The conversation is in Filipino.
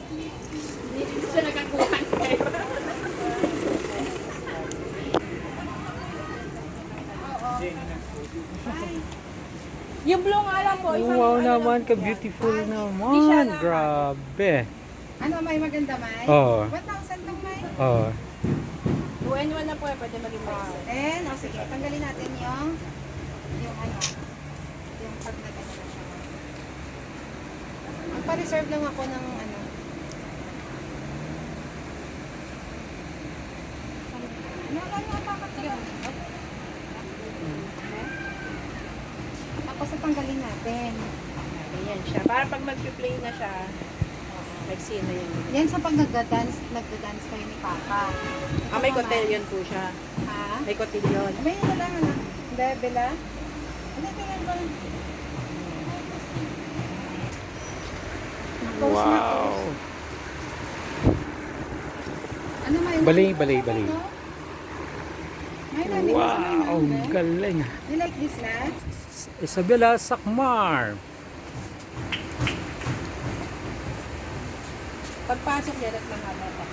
Hindi siya nakakuha kayo. Yung blue nga lang po. Isang, Wow ano naman, lang po ka-beautiful yan. Hindi naman. siya na- Grabe. Ano, may maganda, May? Oo. 1,000 lang, May? Oh. 2-in-1 na po eh. Pwede maging price. Then, o sige, tanggalin natin yung ano, yung pag nagano na siya. Magpa-reserve lang ako ng ano. Tapos tanggalin natin. Ayan siya. Para pag mag-play na siya, nagsino yun. Yan sa pag nagda-dance kayo ni Papa. Ah, may cotillion po siya. Ha? May cotillion. May na lang, ano? Hindi, Bella? Hindi, tingnan ko. Post na Wow. post. Ano, may Bali, bali, bali. May nani mo sa may Wow, nani. galing. You like this, la? Isabela Sakmar. Pagpasok yan at mahaba pa.